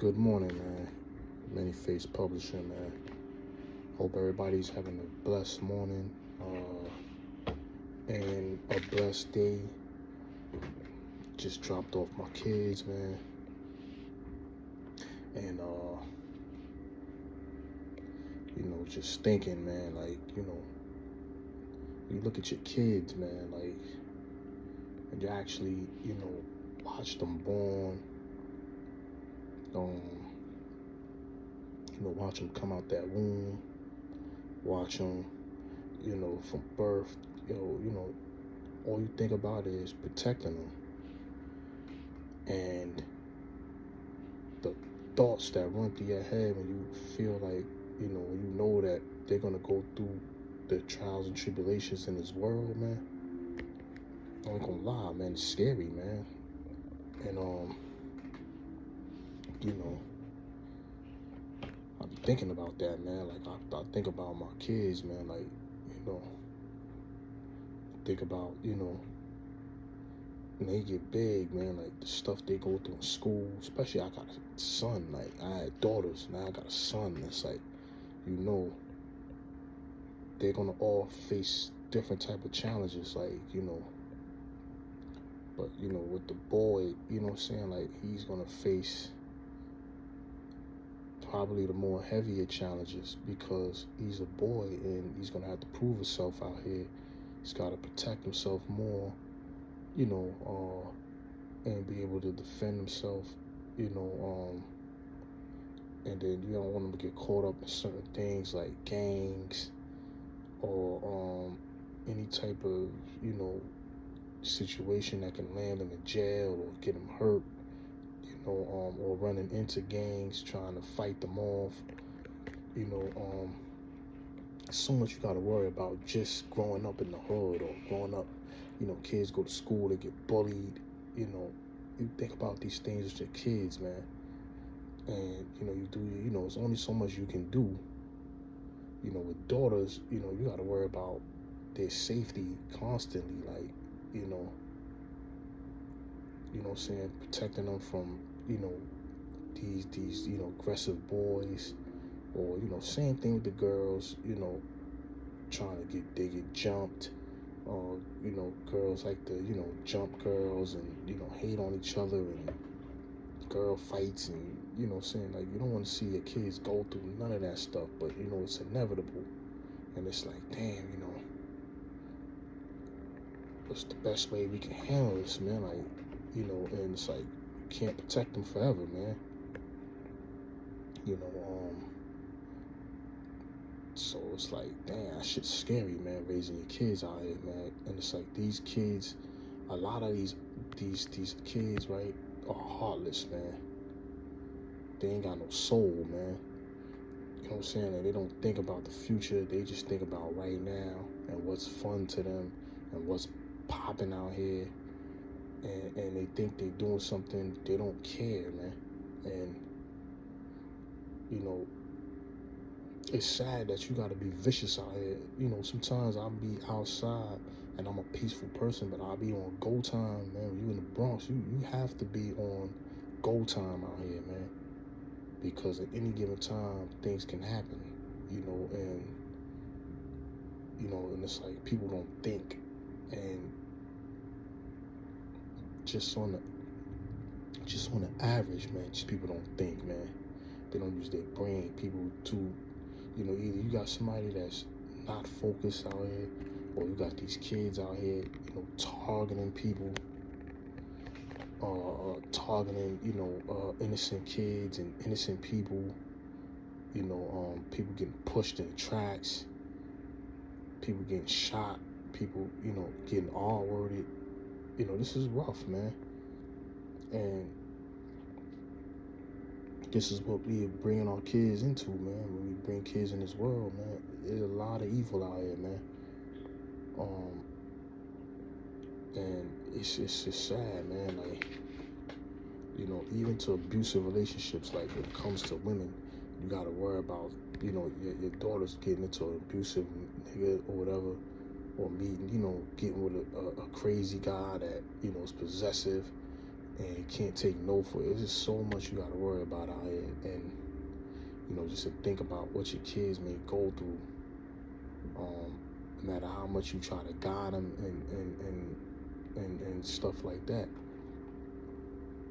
Good morning, man. Many Face Publishing, man. Hope everybody's having a blessed morning and a blessed day. Just dropped off my kids, man. And, just thinking, man, like, you look at your kids, man, like, and you actually, watch them born, um, watch them come out that womb, watch them, from birth, all you think about is protecting them. And the thoughts that run through your head when you feel like, when you know that they're going to go through the trials and tribulations in this world, man, I ain't gonna lie, man, it's scary, man. And, I be thinking about that, man. Like, I think about my kids, man, like, think about, when they get big, man, like the stuff they go through in school, especially I got a son, like I had daughters, now I got a son. It's like, they're gonna all face different type of challenges, like, but, with the boy, what I'm saying, like he's gonna face probably the more heavier challenges because he's a boy and he's gonna have to prove himself out here. He's gotta protect himself more, and be able to defend himself, and then you don't want him to get caught up in certain things like gangs or any type of, situation that can land him in jail or get him hurt, or running into gangs, trying to fight them off, so much you gotta worry about just growing up in the hood or growing up, kids go to school, they get bullied, you think about these things with your kids, man. And, it's only so much you can do. With daughters, you gotta worry about their safety constantly, like, what I'm saying, protecting them from, these aggressive boys, or, same thing with the girls, trying to they get jumped, or, girls like to, jump girls and, hate on each other and girl fights and, like you don't want to see your kids go through none of that stuff, but, it's inevitable. And it's like, damn, what's the best way we can handle this, man? Like, and it's like, you can't protect them forever, man. So it's like, damn, that shit's scary, man, raising your kids out here, man. And it's like these kids, a lot of these kids, right, are heartless, man. They ain't got no soul, man. You know what I'm saying? And they don't think about the future. They just think about right now and what's fun to them and what's popping out here. And they think they're doing something. They don't care, man. And, it's sad that you got to be vicious out here. Sometimes I'll be outside and I'm a peaceful person, but I'll be on go time, man. When you in the Bronx, you have to be on go time out here, man. Because at any given time, things can happen, and, and it's like people don't think. And just on the average, man, just people don't think, man. They don't use their brain. People too, either you got somebody that's not focused out here, or you got these kids out here, targeting people, targeting, innocent kids and innocent people, people getting pushed in the tracks, people getting shot, people, getting R-worded. This is rough, man. And this is what we are bringing our kids into, man. When we bring kids in this world, man, there's a lot of evil out here, man. And it's just sad, man. Like, even to abusive relationships, like when it comes to women, you gotta worry about, your daughter's getting into an abusive nigga or whatever, or meeting, getting with a crazy guy that, is possessive, and you can't take no for it. There's just so much you gotta worry about out here, and just to think about what your kids may go through, no matter how much you try to guide them and stuff like that,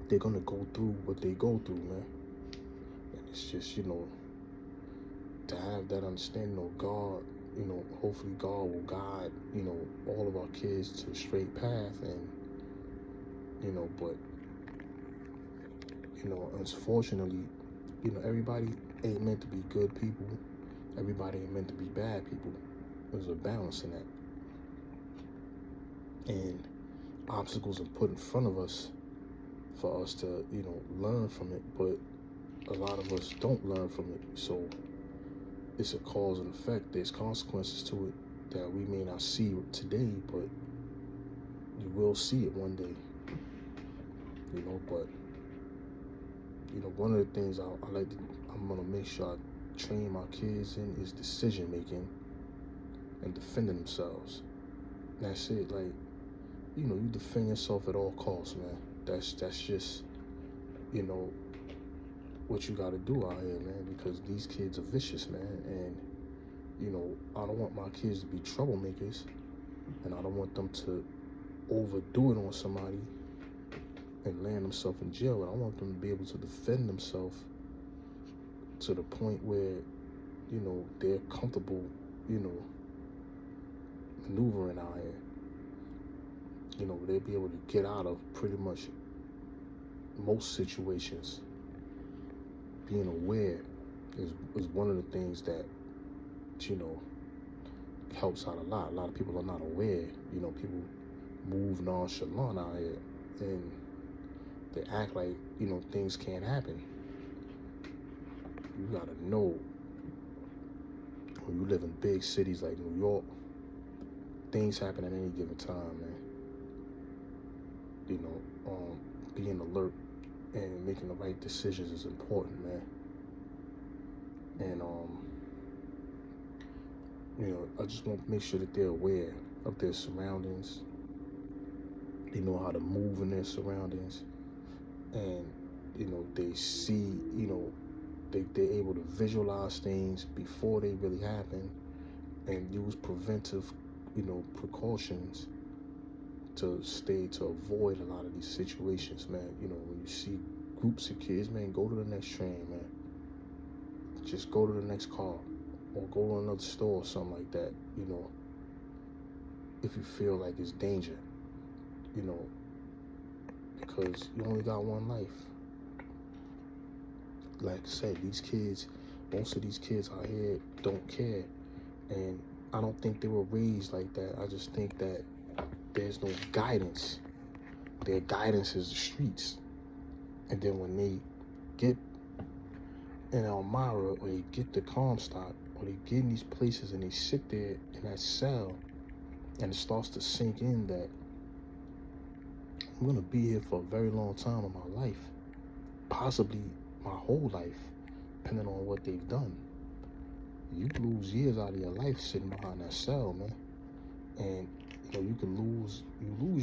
they're gonna go through what they go through, man. And it's just, to have that understanding, God, hopefully God will guide, all of our kids to the straight path, and, but, unfortunately, everybody ain't meant to be good people. Everybody ain't meant to be bad people. There's a balance in that. And obstacles are put in front of us for us to, learn from it, but a lot of us don't learn from it. So it's a cause and effect. There's consequences to it that we may not see today, but you will see it one day. But one of the things I'm gonna make sure I train my kids in is decision making and defending themselves. That's it. Like, you defend yourself at all costs, man. That's just, what you gotta do out here, man, because these kids are vicious, man. And, I don't want my kids to be troublemakers, and I don't want them to overdo it on somebody and land themselves in jail. And I want them to be able to defend themselves to the point where, they're comfortable, maneuvering out here. They'll be able to get out of pretty much most situations. Being aware is one of the things that, helps out a lot. A lot of people are not aware. People move nonchalant out here, and they act like, things can't happen. You gotta know, when you live in big cities like New York, things happen at any given time, man. Being alert and making the right decisions is important, man. And I just want to make sure that they're aware of their surroundings. They know how to move in their surroundings, and they see, they're able to visualize things before they really happen, and use preventive, precautions to avoid a lot of these situations, man. When you see groups of kids, man, go to the next train, man. Just go to the next car, or go to another store or something like that, if you feel like it's danger, because you only got one life. Like I said, most of these kids out here don't care, and I don't think they were raised like that. I just think that there's no guidance. Their guidance is the streets. And then when they get in Elmira, or they get to Comstock, or they get in these places and they sit there in that cell, and it starts to sink in that I'm gonna be here for a very long time in my life, possibly my whole life, depending on what they've done. You lose years out of your life sitting behind that cell, man. And you lose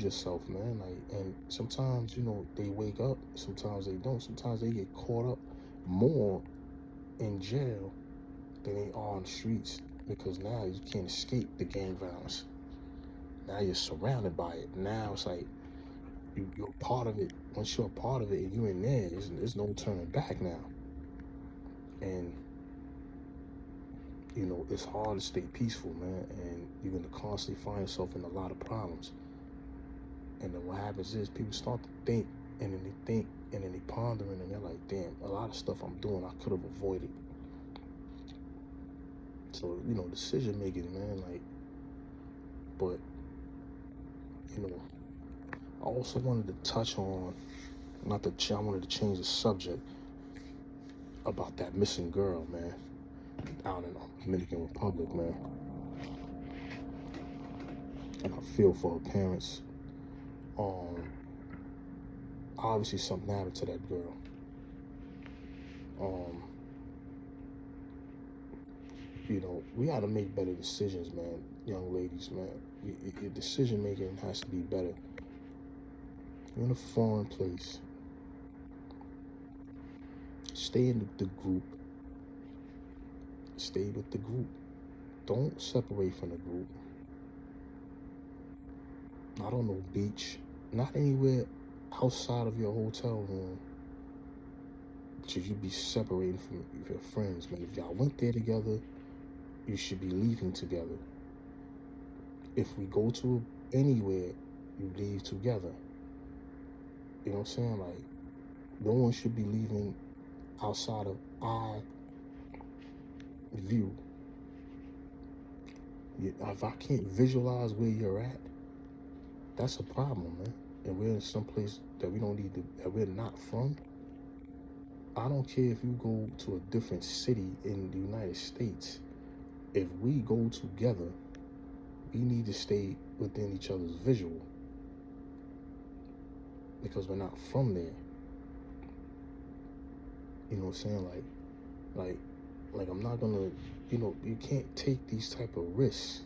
yourself, man. Like, and sometimes, they wake up, sometimes they don't. Sometimes they get caught up more in jail than they are on the streets, because now you can't escape the gang violence. Now you're surrounded by it. Now it's like you're a part of it. Once you're a part of it and you're in there, there's no turning back now. And it's hard to stay peaceful, man, and you're going to constantly find yourself in a lot of problems. And then what happens is people start to think, and then they think, and then they pondering, and they're like, damn, a lot of stuff I'm doing I could have avoided. So, decision making, man, like, but, I also wanted to touch on, I wanted to change the subject about that missing girl, man, out in the Dominican Republic, man. And I feel for her parents. Obviously something happened to that girl. We got to make better decisions, man. Young ladies, man. Your decision making has to be better. You're in a foreign place. Stay in the group. Stay with the group. Don't separate from the group. Not on no beach. Not anywhere outside of your hotel room. Should you be separating from your friends, man? If y'all went there together, you should be leaving together. If we go to anywhere, you leave together. You know what I'm saying? Like, no one should be leaving outside of eye view. If I can't visualize where you're at, that's a problem, man. And we're in some place that we don't need to, that we're not from. I don't care if you go to a different city in the United States. If we go together, we need to stay within each other's visual, because we're not from there. You know what I'm saying? Like I'm not gonna, you can't take these type of risks.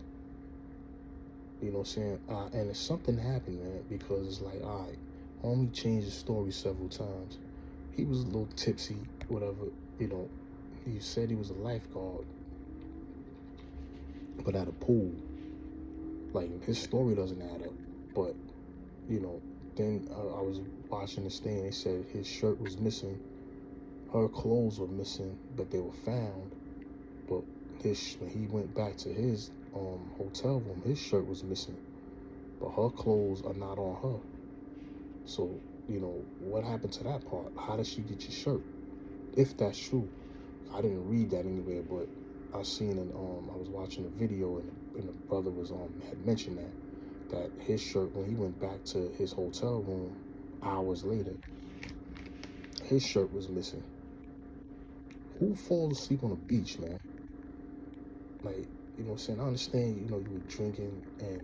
You know what I'm saying? And if something happened, man, because it's like, all right, homie changed his story several times. He was a little tipsy, whatever, he said he was a lifeguard, but at a pool. Like, his story doesn't add up. But, then I was watching this thing, they said his shirt was missing, her clothes were missing, but they were found. But when he went back to his hotel room, his shirt was missing, but her clothes are not on her. So, what happened to that part? How did she get your shirt? If that's true. I didn't read that anywhere, but I seen I was watching a video, and the brother had mentioned that his shirt, when he went back to his hotel room hours later, his shirt was missing. Who falls asleep on a beach, man? Like, you know what I'm saying? I understand, you were drinking and,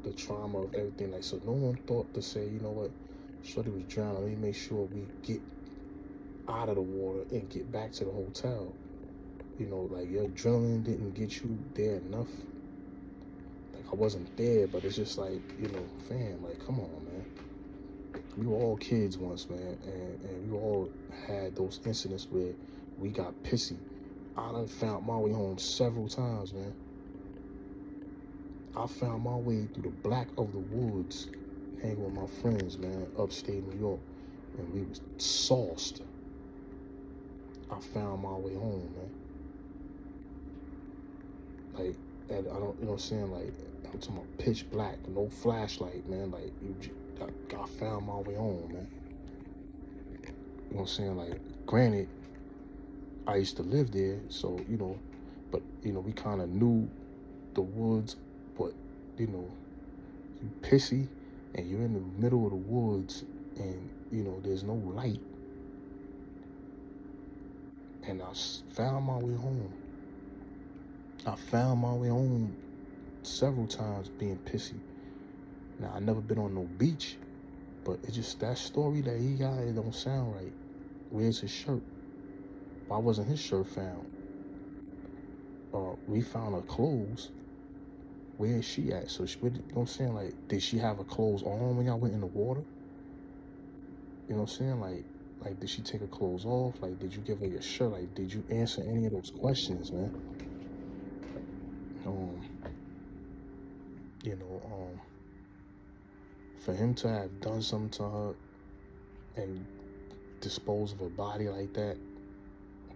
the trauma of everything. Like, so no one thought to say, you know what, Shorty was drowning. Let me make sure we get out of the water and get back to the hotel. Like, your adrenaline didn't get you there enough. Like, I wasn't there, but it's just like, fam, like, come on, man. We were all kids once, man, and we all had those incidents where we got pissy. I done found my way home several times, man. I found my way through the black of the woods, hanging with my friends, man, upstate New York, and we was sauced. I found my way home, man. Like, and I don't, what I'm saying? Like, I'm talking about pitch black, no flashlight, man. Like, I found my way home, man. You know what I'm saying? Like, granted, I used to live there, so, but, we kind of knew the woods, but, you pissy, and you're in the middle of the woods, and, there's no light. And I found my way home. I found my way home several times being pissy. Now, I never been on no beach, but it's just that story that he got, it don't sound right. Where's his shirt? Why wasn't his shirt found? We found her clothes. Where is she at? So, you know what I'm saying? Like, did she have her clothes on when y'all went in the water? You know what I'm saying? Like, did she take her clothes off? Like, did you give her your shirt? Like, did you answer any of those questions, man? For him to have done something to her and dispose of her body like that,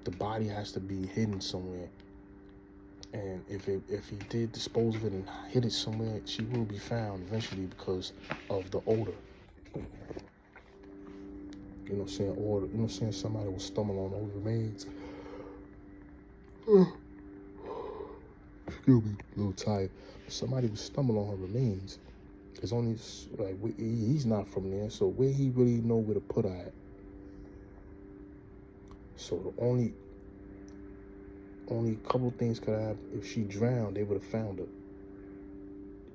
the body has to be hidden somewhere. And if he did dispose of it and hid it somewhere, she will be found eventually because of the odor. You know what I'm saying? Or, you know what I'm saying? Somebody will stumble on those remains. Excuse me, a little tired. Somebody will stumble on her remains. It's only, like, he's not from there, so where he really know where to put her at? So the only couple things could have, if she drowned, they would have found her.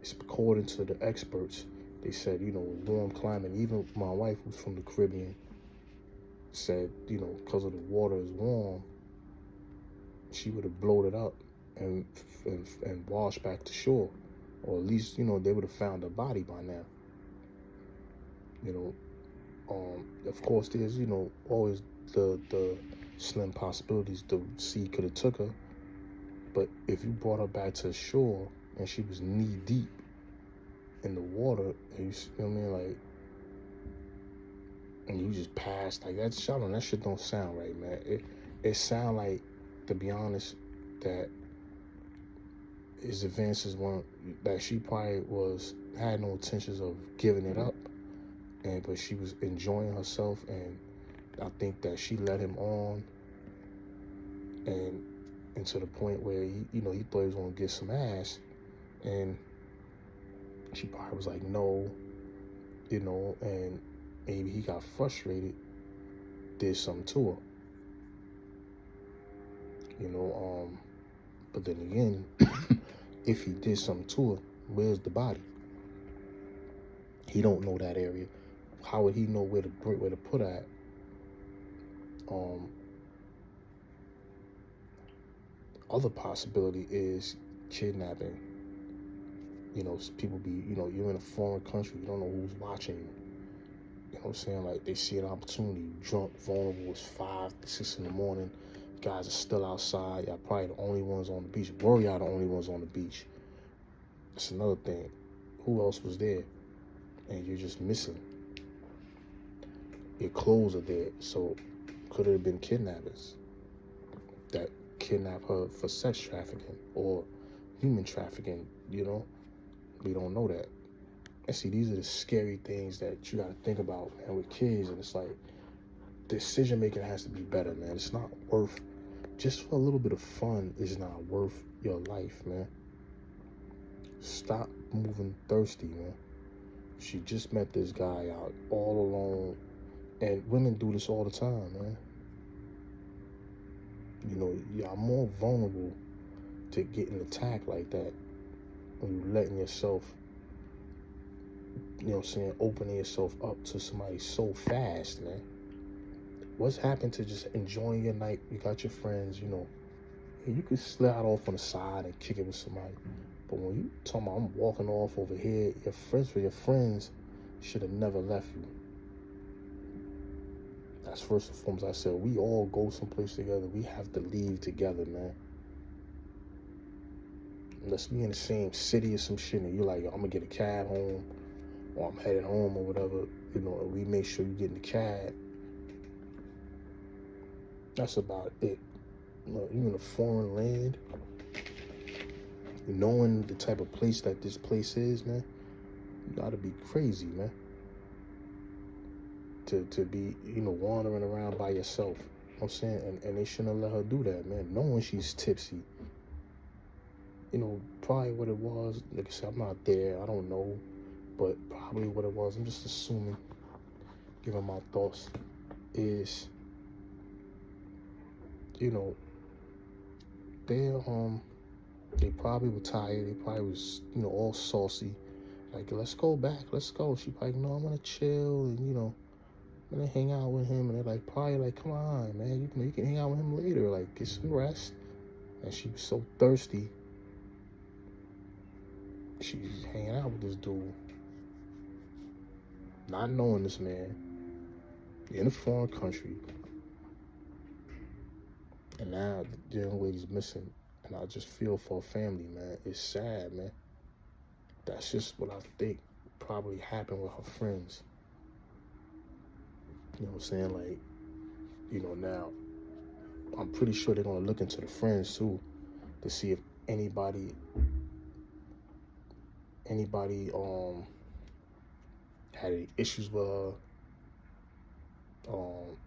It's according to the experts. They said, warm climate. Even my wife, who's from the Caribbean, said, because of the water is warm, she would have blown it up and washed back to shore. Or at least, they would have found her body by now. You know, of course, there's always the slim possibilities the sea could have took her. But if you brought her back to shore and she was knee deep in the water, and you know what I mean, like, and you just passed like that, that shit don't sound right, man. It sound like, to be honest, that his advances weren't, that she probably had no intentions of giving it up, but she was enjoying herself, and I think that she led him on, and to the point where he thought he was gonna get some ass, and she probably was like no, and maybe he got frustrated, did something to her, but then again, if he did something to her, where's the body? He don't know that area. How would he know where to put her at? Other possibility is kidnapping. People be, you're in a foreign country, you don't know who's watching you. You know what I'm saying? Like, they see an opportunity, drunk, vulnerable, it's 5, 6 in the morning, guys are still outside, y'all probably the only ones on the beach. Bro, y'all the only ones on the beach. That's another thing. Who else was there? And you're just missing. Your clothes are there, so could it have been kidnappers that kidnap her for sex trafficking or human trafficking? We don't know that. And see, these are the scary things that you got to think about, man, with kids. And it's like, decision making has to be better, man. It's not worth, just for a little bit of fun, is not worth your life, man. Stop moving thirsty, man. She just met this guy out all alone, and women do this all the time, man. You're more vulnerable to getting attacked like that when you're letting yourself, opening yourself up to somebody so fast, man. What's happened to just enjoying your night? You got your friends, and you could slide off on the side and kick it with somebody. But when you talking about, I'm walking off over here, your friends should have never left you. That's first and foremost. I said, we all go someplace together. We have to leave together, man. Unless we in the same city or some shit, and you're like, I'm gonna get a cab home, or I'm headed home or whatever, and we make sure you get in the cab. That's about it. You in a foreign land, knowing the type of place that this place is, man, you gotta be crazy, man. To be, wandering around by yourself. You know what I'm saying? And they shouldn't have let her do that, man. Knowing she's tipsy. Probably what it was, like I said, I'm not there, I don't know, but probably what it was, I'm just assuming, giving my thoughts, is, they probably were tired, they probably was, all saucy, like, let's go back, let's go. She probably, no, I'm gonna chill, and, I'm gonna hang out with him, and they're like, probably like, come on, man, you can hang out with him later, like, get some rest. And she was so thirsty, she's hanging out with this dude, not knowing this man, in a foreign country, and now the young lady's missing, and I just feel for her family, man. It's sad, man. That's just what I think probably happened with her friends. You know what I'm saying? Like, now, I'm pretty sure they're gonna look into the friends too, to see if anybody had any issues with her,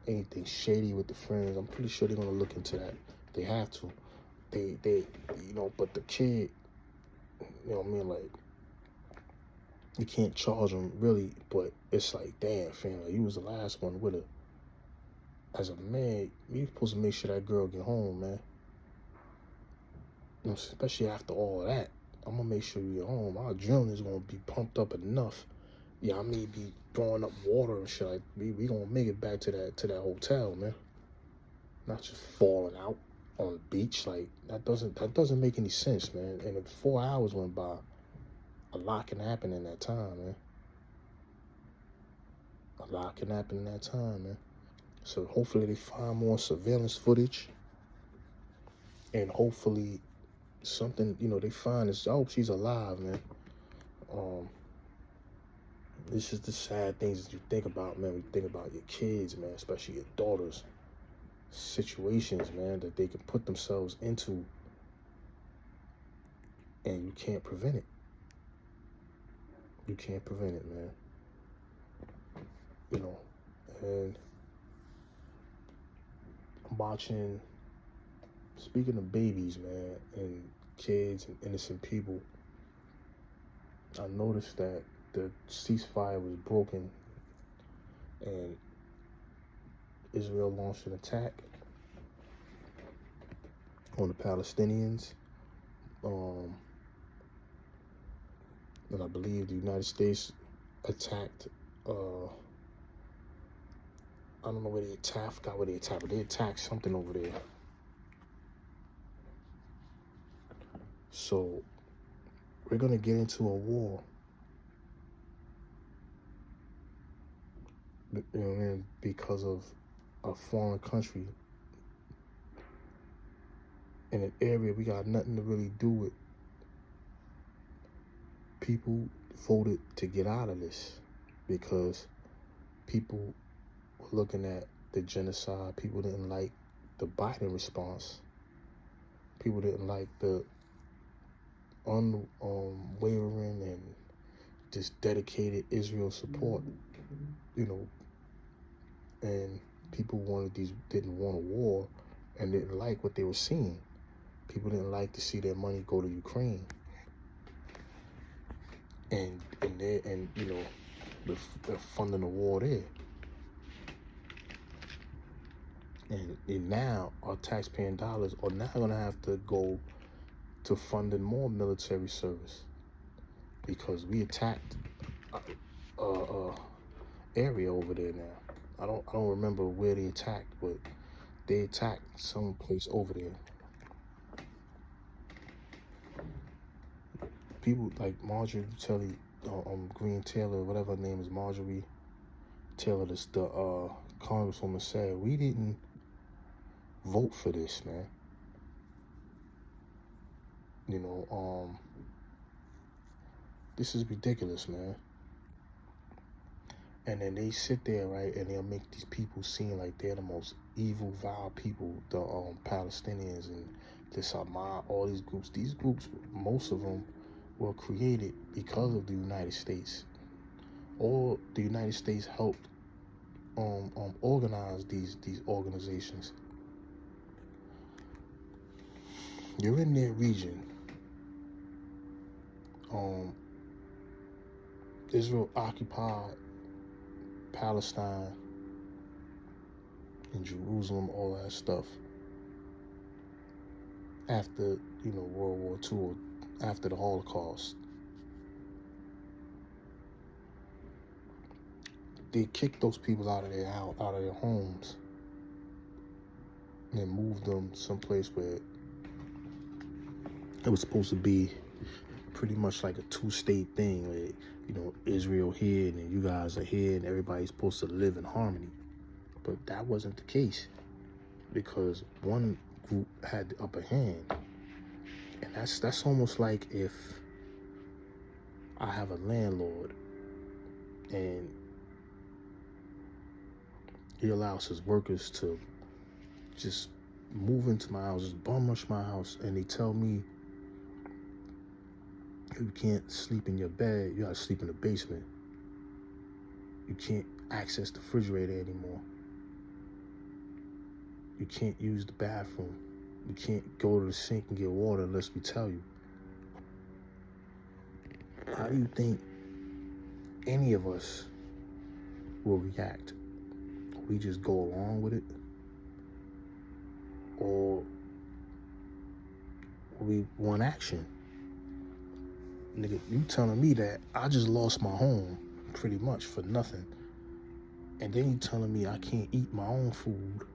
anything shady with the friends. I'm pretty sure they're gonna look into that. They have to. They but the kid, you know what I mean, like, you can't charge them really, but it's like, damn, fam, like, you was the last one with her. As a man, you supposed to make sure that girl get home, man. Especially after all that, I'm gonna make sure you get home. Our adrenaline is gonna be pumped up enough. Yeah, I may be throwing up water and shit. Like, we gonna make it back to that hotel, man. Not just falling out on the beach. Like, that doesn't make any sense, man. And if 4 hours went by, a lot can happen in that time, man. A lot can happen in that time, man. So hopefully they find more surveillance footage, and hopefully something, they find is, I hope she's alive, man. This is the sad things that you think about, man. When you think about your kids, man, especially your daughters, situations, man, that they can put themselves into, and you can't prevent it. You can't prevent it, man. And I'm watching, speaking of babies, man, and kids and innocent people, I noticed that the ceasefire was broken and Israel launched an attack on the Palestinians. And I believe the United States attacked, I don't know where they attacked, I forgot where they attacked, but they attacked something over there. So we're going to get into a war, because of a foreign country in an area we got nothing to really do with. People voted to get out of this because people were looking at the genocide. People didn't like the Biden response. People didn't like the unwavering and just dedicated Israel support, and people didn't want a war and didn't like what they were seeing. People didn't like to see their money go to Ukraine. And they're funding the war there. And now our taxpaying dollars are now going to have to go to funding more military service because we attacked area over there now. I don't remember where they attacked, but they attacked some place over there. People like Marjorie Taylor, Green Taylor, whatever her name is, Marjorie Taylor, the Congresswoman, said, we didn't vote for this, man. This is ridiculous, man. And then they sit there, right, and they'll make these people seem like they're the most evil, vile people, the Palestinians and this Hamas, all these groups. These groups, most of them were created because of the United States. Or the United States helped organize these organizations. You're in their region. Israel occupied Palestine and Jerusalem, all that stuff, after World War II, or after the Holocaust. They kicked those people out of their homes and moved them someplace where it was supposed to be pretty much like a two-state thing, where Israel here and then you guys are here and everybody's supposed to live in harmony. But that wasn't the case because one group had the upper hand. And that's almost like if I have a landlord and he allows his workers to just move into my house, just bum rush my house, and they tell me, you can't sleep in your bed, you gotta sleep in the basement. You can't access the refrigerator anymore. You can't use the bathroom. You can't go to the sink and get water unless we tell you. How do you think any of us will react? We just go along with it? Or we want action? Nigga, you telling me that I just lost my home pretty much for nothing. And then you telling me I can't eat my own food.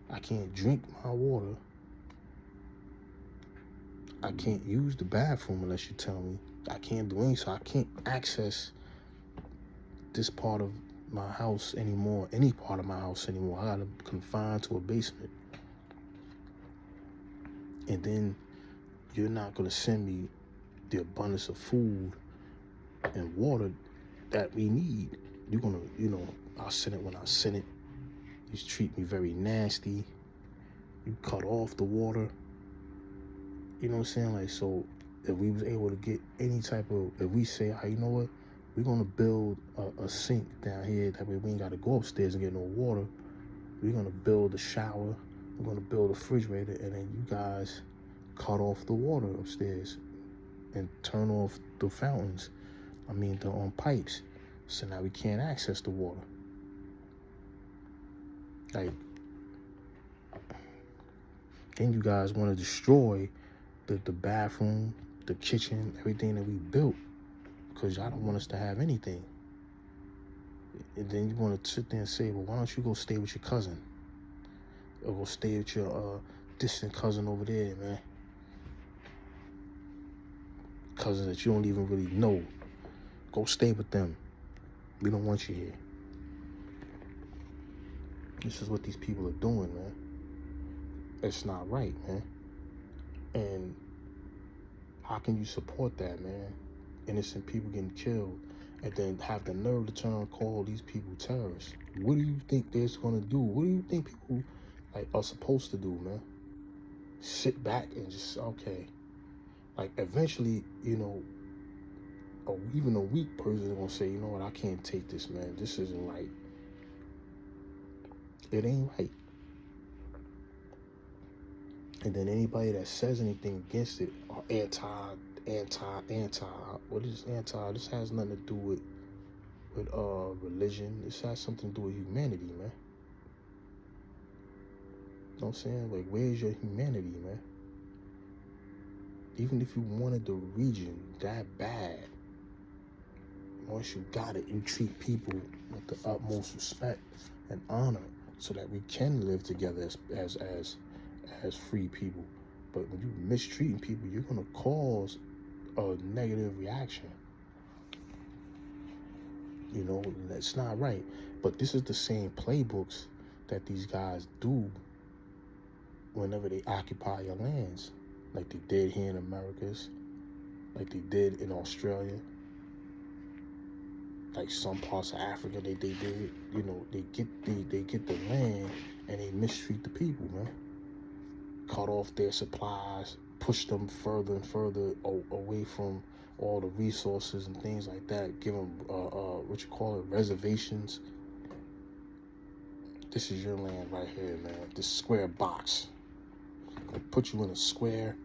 I can't drink my water. I can't use the bathroom unless you tell me. I can't do anything, so I can't access this part of my house anymore, any part of my house anymore. I gotta confine to a basement. And then you're not gonna send me the abundance of food and water that we need. You're gonna, I'll send it when I send it. You treat me very nasty. You cut off the water. You know what I'm saying? Like, so if we was able to get any type of, if we say, you know what, we're gonna build a sink down here, that way we ain't gotta go upstairs and get no water. We're gonna build a shower. We're gonna build a refrigerator, and then you guys cut off the water upstairs and turn off the fountains. The pipes. So now we can't access the water. Like, then you guys want to destroy the bathroom, the kitchen, everything that we built, because y'all don't want us to have anything. And then you want to sit there and say, well, why don't you go stay with your cousin? Or go stay with your distant cousin over there, man. Cousin that you don't even really know. Go stay with them. We don't want you here. This is what these people are doing, man. It's not right, man. And how can you support that, man? Innocent people getting killed, and then have the nerve to turn and call these people terrorists. What do you think they're gonna do? What do you think people are supposed to do, man? Sit back and just, okay. Like, eventually, even a weak person is gonna say, you know what, I can't take this, man. This isn't right. It ain't right. And then anybody that says anything against it are anti. What is anti? This has nothing to do with religion. This has something to do with humanity, man. You know what I'm saying? Like, where's your humanity, man? Even if you wanted the region that bad, once you got it, you treat people with the utmost respect and honor, so that we can live together as free people. But when you mistreating people, you're gonna cause a negative reaction. That's not right. But this is the same playbooks that these guys do whenever they occupy your lands, like they did here in Americas, like they did in Australia, like some parts of Africa. They did. They get the land and they mistreat the people, man. Cut off their supplies, push them further and further away from all the resources and things like that. Give them reservations. This is your land right here, man. This square box. Gonna put you in a square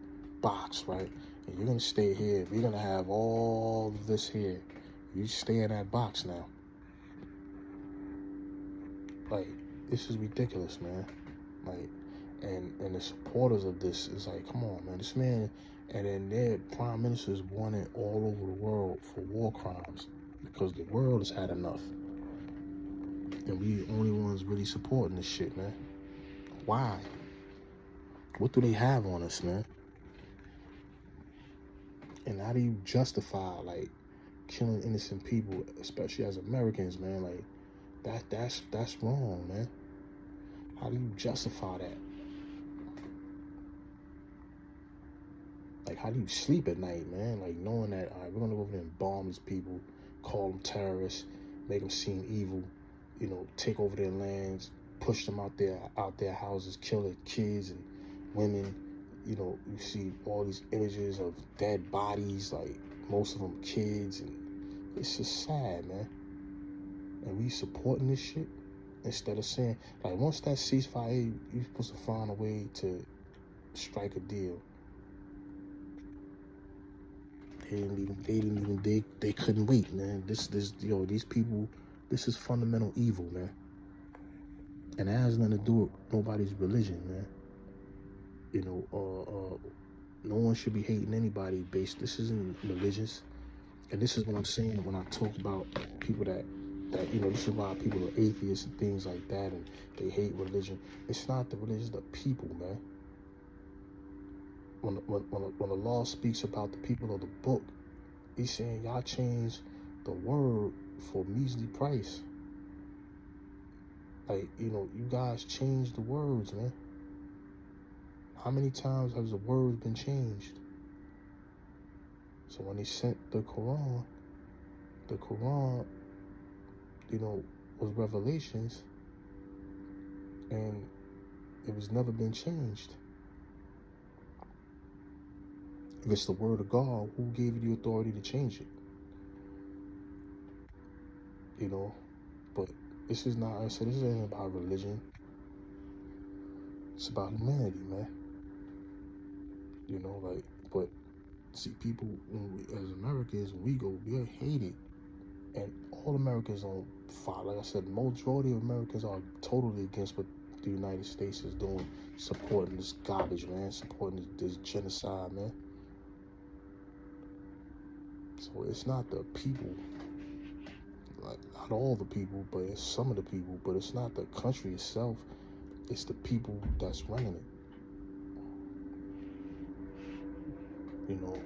box, right? And you're gonna stay here. We're gonna have all of this here. You stay in that box now. Like, this is ridiculous, man. Like, and the supporters of this is like, come on, man. This man, and then their prime ministers wanted all over the world for war crimes, because the world has had enough. And we the only ones really supporting this shit, man. Why? What do they have on us, man? And how do you justify, like, killing innocent people, especially as Americans, man? Like, that's wrong, man. How do you justify that? Like, how do you sleep at night, man? Like, knowing that, all right, we're gonna go over there and bomb these people, call them terrorists, make them seem evil, take over their lands, push them out their houses, kill their kids and women. You see all these images of dead bodies, like most of them kids, and it's just sad, man. And we supporting this shit instead of saying, like, once that ceasefire, you're supposed to find a way to strike a deal. They couldn't wait, man. These people, this is fundamental evil, man. And it has nothing to do with nobody's religion, man. No one should be hating anybody based. This isn't religious. And this is what I'm saying when I talk about people that this is why people are atheists and things like that, and they hate religion. It's not the religion, it's the people, man. When the law speaks about the people of the book, he's saying y'all change the word for measly price. Like, you know, you guys changed the words, man. How many times has the word been changed? So when they sent the Quran, you know, was revelations, and it was never been changed. If it's the word of God, who gave you the authority to change it? You know, but this is not, I said, this ain't about religion. It's about humanity, man. You know, like, but see, people, as Americans, we are hated. And all Americans don't follow. Like I said, majority of Americans are totally against what the United States is doing, supporting this garbage, man, supporting this genocide, man. So it's not the people, like not all the people, but it's some of the people. But it's not the country itself. It's the people that's running it. You know.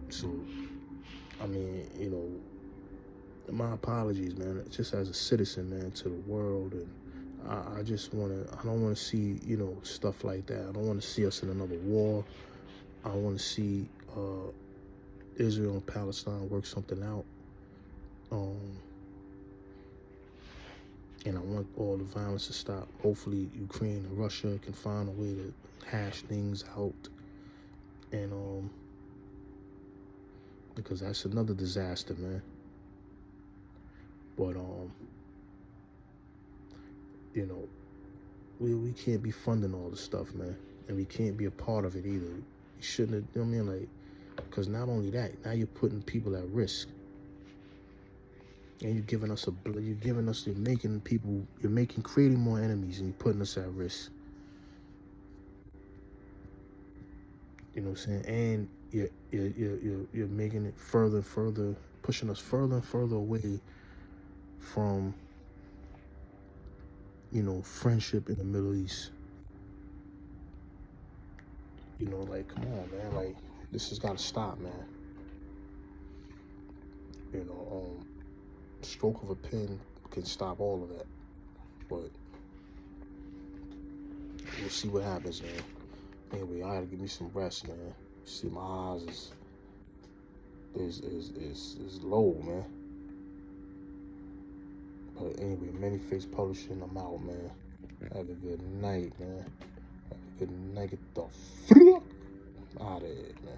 So, I mean, you know, my apologies, man. Just as a citizen, man, to the world, and I just want to. I don't want to see, you know, stuff like that. I don't want to see us in another war. I want to see Israel and Palestine work something out. And I want all the violence to stop. Hopefully, Ukraine and Russia can find a way to hash things out, and because that's another disaster, man. But you know, we can't be funding all this stuff, man, and we can't be a part of it either. You shouldn't have, you know what I mean? Like, because not only that, now you're putting people at risk, and you're creating more enemies, and you're putting us at risk. You know what I'm saying? And you're making it further and further, pushing us further and further away from, you know, friendship in the Middle East. You know, like, come on, man. Like, this has got to stop, man. You know, stroke of a pen can stop all of that. But we'll see what happens, man. Anyway, I gotta give me some rest, man. See, my eyes is low, man. But anyway, Many Face Publishing, I'm out, man. Have a good night, man. Have a good night. Get the fuck out of here, man.